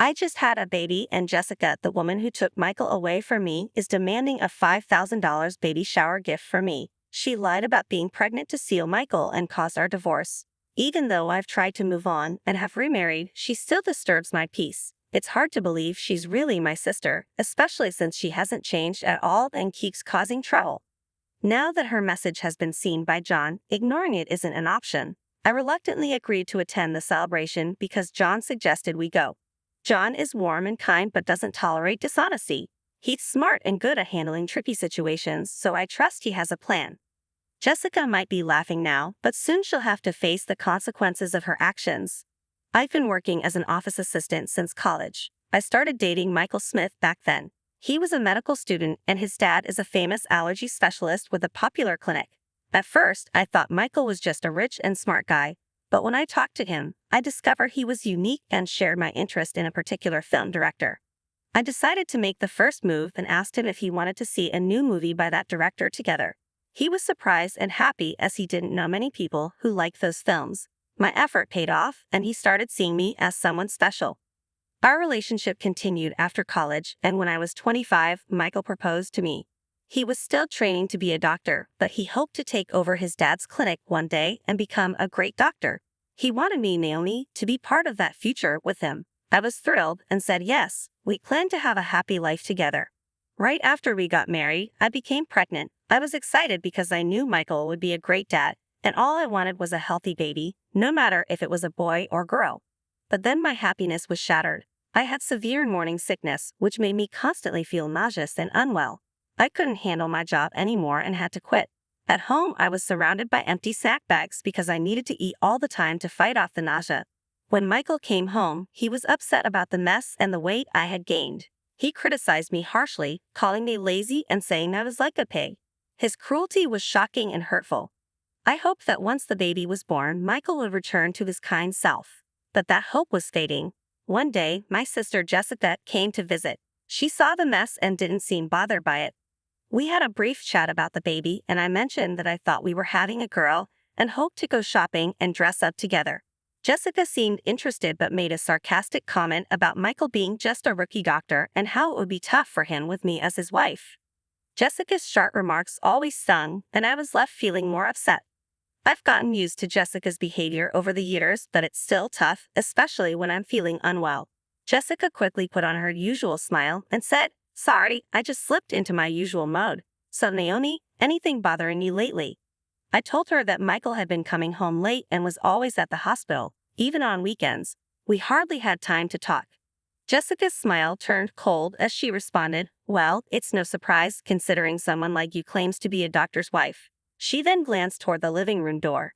I just had a baby, and Jessica, the woman who took Michael away from me, is demanding a $5,000 baby shower gift for me. She lied about being pregnant to seal Michael and cause our divorce. Even though I've tried to move on and have remarried, she still disturbs my peace. It's hard to believe she's really my sister, especially since she hasn't changed at all and keeps causing trouble. Now that her message has been seen by John, ignoring it isn't an option. I reluctantly agreed to attend the celebration because John suggested we go. John is warm and kind but doesn't tolerate dishonesty. He's smart and good at handling tricky situations, so I trust he has a plan. Jessica might be laughing now, but soon she'll have to face the consequences of her actions. I've been working as an office assistant since college. I started dating Michael Smith back then. He was a medical student and his dad is a famous allergy specialist with a popular clinic. At first, I thought Michael was just a rich and smart guy, but when I talked to him, I discovered he was unique and shared my interest in a particular film director. I decided to make the first move and asked him if he wanted to see a new movie by that director together. He was surprised and happy as he didn't know many people who liked those films. My effort paid off, and he started seeing me as someone special. Our relationship continued after college, and when I was 25, Michael proposed to me. He was still training to be a doctor, but he hoped to take over his dad's clinic one day and become a great doctor. He wanted me, Naomi, to be part of that future with him. I was thrilled and said yes. We planned to have a happy life together. Right after we got married, I became pregnant. I was excited because I knew Michael would be a great dad, and all I wanted was a healthy baby, no matter if it was a boy or girl. But then my happiness was shattered. I had severe morning sickness, which made me constantly feel nauseous and unwell. I couldn't handle my job anymore and had to quit. At home, I was surrounded by empty snack bags because I needed to eat all the time to fight off the nausea. When Michael came home, he was upset about the mess and the weight I had gained. He criticized me harshly, calling me lazy and saying I was like a pig. His cruelty was shocking and hurtful. I hoped that once the baby was born, Michael would return to his kind self. But that hope was fading. One day, my sister Jessica came to visit. She saw the mess and didn't seem bothered by it. We had a brief chat about the baby, and I mentioned that I thought we were having a girl and hoped to go shopping and dress up together. Jessica seemed interested but made a sarcastic comment about Michael being just a rookie doctor and how it would be tough for him with me as his wife. Jessica's sharp remarks always stung, and I was left feeling more upset. I've gotten used to Jessica's behavior over the years, but it's still tough, especially when I'm feeling unwell. Jessica quickly put on her usual smile and said, "Sorry, I just slipped into my usual mode. So Naomi, anything bothering you lately?" I told her that Michael had been coming home late and was always at the hospital, even on weekends. We hardly had time to talk. Jessica's smile turned cold as she responded, "Well, it's no surprise considering someone like you claims to be a doctor's wife." She then glanced toward the living room door.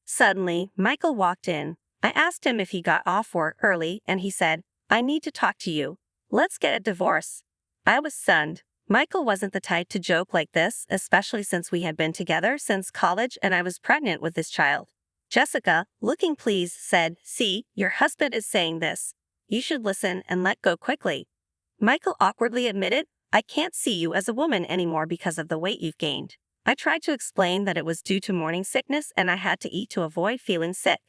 Suddenly, Michael walked in. I asked him if he got off work early, and he said, "I need to talk to you. Let's get a divorce." I was stunned. Michael wasn't the type to joke like this, especially since we had been together since college and I was pregnant with this child. Jessica, looking pleased, said, "See, your husband is saying this. You should listen and let go quickly." Michael awkwardly admitted, "I can't see you as a woman anymore because of the weight you've gained." I tried to explain that it was due to morning sickness and I had to eat to avoid feeling sick.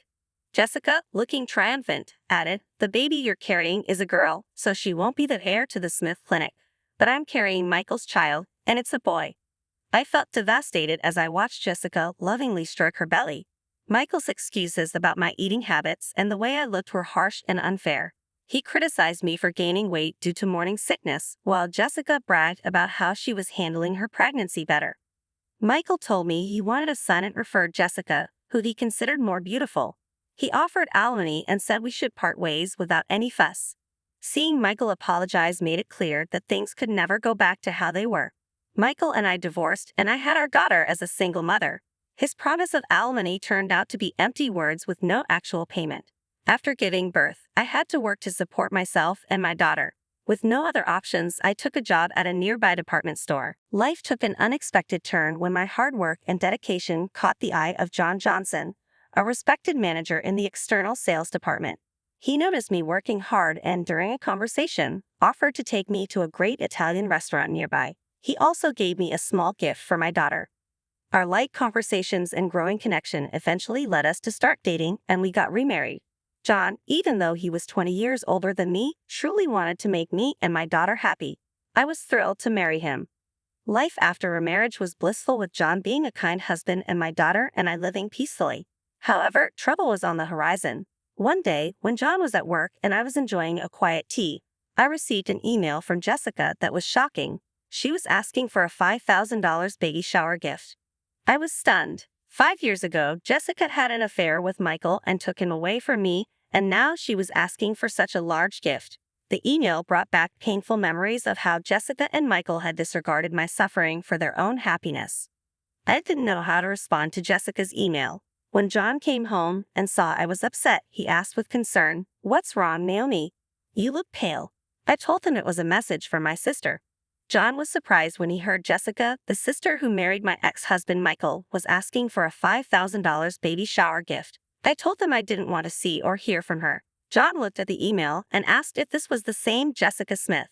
Jessica, looking triumphant, added, "The baby you're carrying is a girl, so she won't be the heir to the Smith Clinic. But I'm carrying Michael's child, and it's a boy." I felt devastated as I watched Jessica lovingly stroke her belly. Michael's excuses about my eating habits and the way I looked were harsh and unfair. He criticized me for gaining weight due to morning sickness, while Jessica bragged about how she was handling her pregnancy better. Michael told me he wanted a son and preferred Jessica, who he considered more beautiful. He offered alimony and said we should part ways without any fuss. Seeing Michael apologize made it clear that things could never go back to how they were. Michael and I divorced, and I had our daughter as a single mother. His promise of alimony turned out to be empty words with no actual payment. After giving birth, I had to work to support myself and my daughter. With no other options, I took a job at a nearby department store. Life took an unexpected turn when my hard work and dedication caught the eye of John Johnson, a respected manager in the external sales department. He noticed me working hard and, during a conversation, offered to take me to a great Italian restaurant nearby. He also gave me a small gift for my daughter. Our light conversations and growing connection eventually led us to start dating, and we got remarried. John, even though he was 20 years older than me, truly wanted to make me and my daughter happy. I was thrilled to marry him. Life after our marriage was blissful, with John being a kind husband and my daughter and I living peacefully. However, trouble was on the horizon. One day, when John was at work and I was enjoying a quiet tea, I received an email from Jessica that was shocking. She was asking for a $5,000 baby shower gift. I was stunned. 5 years ago, Jessica had an affair with Michael and took him away from me, and now she was asking for such a large gift. The email brought back painful memories of how Jessica and Michael had disregarded my suffering for their own happiness. I didn't know how to respond to Jessica's email. When John came home and saw I was upset, he asked with concern, "What's wrong, Naomi? You look pale." I told him it was a message from my sister. John was surprised when he heard Jessica, the sister who married my ex-husband Michael, was asking for a $5,000 baby shower gift. I told him I didn't want to see or hear from her. John looked at the email and asked if this was the same Jessica Smith.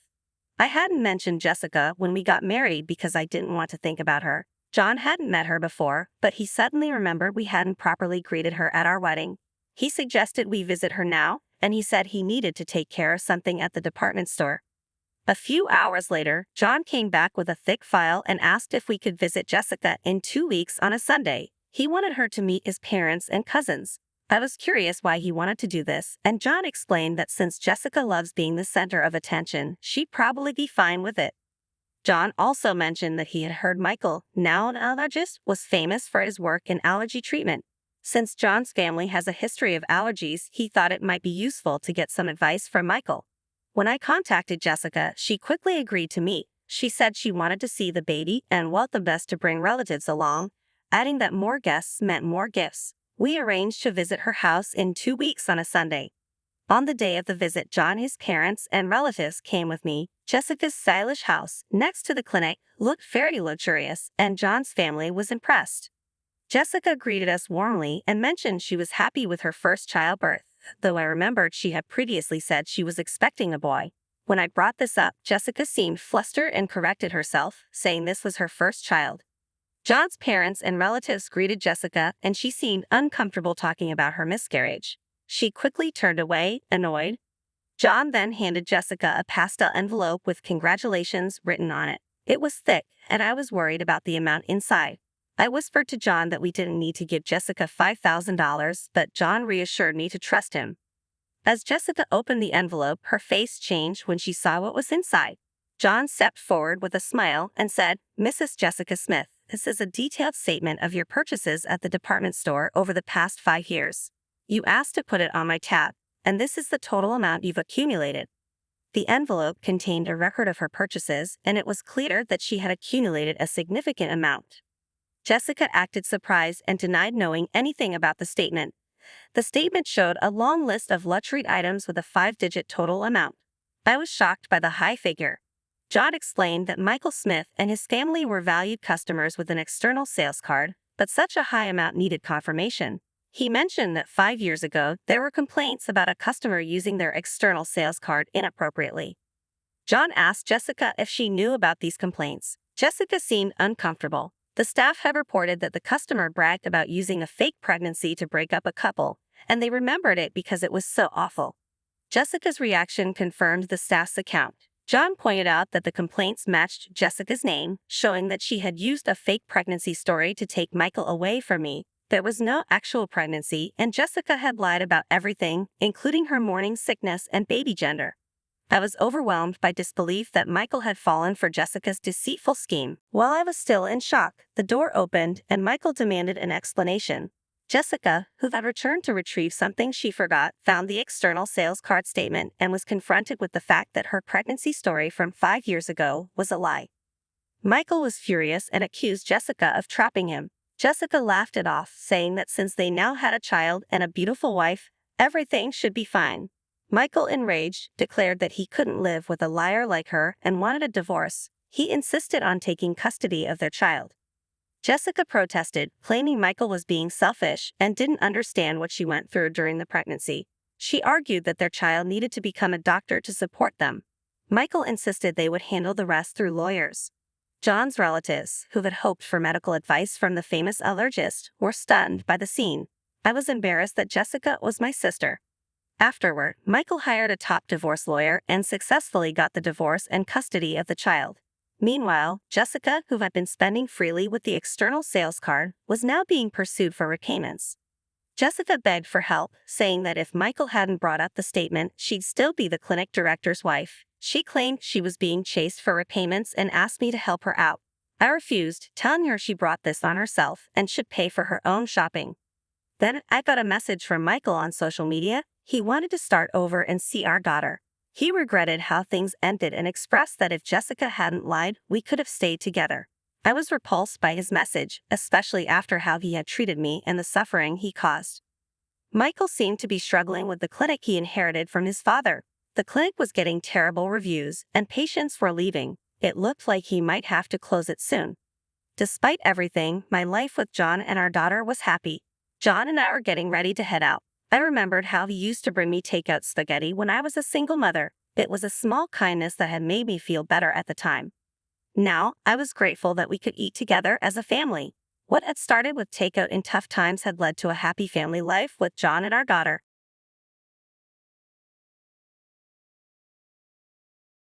I hadn't mentioned Jessica when we got married because I didn't want to think about her. John hadn't met her before, but he suddenly remembered we hadn't properly greeted her at our wedding. He suggested we visit her now, and he said he needed to take care of something at the department store. A few hours later, John came back with a thick file and asked if we could visit Jessica in 2 weeks on a Sunday. He wanted her to meet his parents and cousins. I was curious why he wanted to do this, and John explained that since Jessica loves being the center of attention, she'd probably be fine with it. John also mentioned that he had heard Michael, now an allergist, was famous for his work in allergy treatment. Since John's family has a history of allergies, he thought it might be useful to get some advice from Michael. When I contacted Jessica, she quickly agreed to meet. She said she wanted to see the baby and welcomed us to bring relatives along, adding that more guests meant more gifts. We arranged to visit her house in 2 weeks on a Sunday. On the day of the visit, John, his parents, and relatives came with me. Jessica's stylish house, next to the clinic, looked very luxurious, and John's family was impressed. Jessica greeted us warmly and mentioned she was happy with her first childbirth, though I remembered she had previously said she was expecting a boy. When I brought this up, Jessica seemed flustered and corrected herself, saying this was her first child. John's parents and relatives greeted Jessica, and she seemed uncomfortable talking about her miscarriage. She quickly turned away, annoyed. John then handed Jessica a pastel envelope with congratulations written on it. It was thick, and I was worried about the amount inside. I whispered to John that we didn't need to give Jessica $5,000, but John reassured me to trust him. As Jessica opened the envelope, her face changed when she saw what was inside. John stepped forward with a smile and said, "Mrs. Jessica Smith, this is a detailed statement of your purchases at the department store over the past 5 years. You asked to put it on my tab, and this is the total amount you've accumulated." The envelope contained a record of her purchases, and it was clear that she had accumulated a significant amount. Jessica acted surprised and denied knowing anything about the statement. The statement showed a long list of luxury items with a 5-digit total amount. I was shocked by the high figure. John explained that Michael Smith and his family were valued customers with an external sales card, but such a high amount needed confirmation. He mentioned that 5 years ago, there were complaints about a customer using their external sales card inappropriately. John asked Jessica if she knew about these complaints. Jessica seemed uncomfortable. The staff had reported that the customer bragged about using a fake pregnancy to break up a couple, and they remembered it because it was so awful. Jessica's reaction confirmed the staff's account. John pointed out that the complaints matched Jessica's name, showing that she had used a fake pregnancy story to take Michael away from me. There was no actual pregnancy, and Jessica had lied about everything, including her morning sickness and baby gender. I was overwhelmed by disbelief that Michael had fallen for Jessica's deceitful scheme. While I was still in shock, the door opened and Michael demanded an explanation. Jessica, who had returned to retrieve something she forgot, found the external sales card statement and was confronted with the fact that her pregnancy story from 5 years ago was a lie. Michael was furious and accused Jessica of trapping him. Jessica laughed it off, saying that since they now had a child and a beautiful wife, everything should be fine. Michael, enraged, declared that he couldn't live with a liar like her and wanted a divorce. He insisted on taking custody of their child. Jessica protested, claiming Michael was being selfish and didn't understand what she went through during the pregnancy. She argued that their child needed to become a doctor to support them. Michael insisted they would handle the rest through lawyers. John's relatives, who had hoped for medical advice from the famous allergist, were stunned by the scene. I was embarrassed that Jessica was my sister. Afterward, Michael hired a top divorce lawyer and successfully got the divorce and custody of the child. Meanwhile, Jessica, who had been spending freely with the external sales card, was now being pursued for repayments. Jessica begged for help, saying that if Michael hadn't brought up the statement, she'd still be the clinic director's wife. She claimed she was being chased for repayments and asked me to help her out. I refused, telling her she brought this on herself and should pay for her own shopping. Then I got a message from Michael on social media. He wanted to start over and see our daughter. He regretted how things ended and expressed that if Jessica hadn't lied, we could have stayed together. I was repulsed by his message, especially after how he had treated me and the suffering he caused. Michael seemed to be struggling with the clinic he inherited from his father. The clinic was getting terrible reviews, and patients were leaving. It looked like he might have to close it soon. Despite everything, my life with John and our daughter was happy. John and I were getting ready to head out. I remembered how he used to bring me takeout spaghetti when I was a single mother. It was a small kindness that had made me feel better at the time. Now, I was grateful that we could eat together as a family. What had started with takeout in tough times had led to a happy family life with John and our daughter.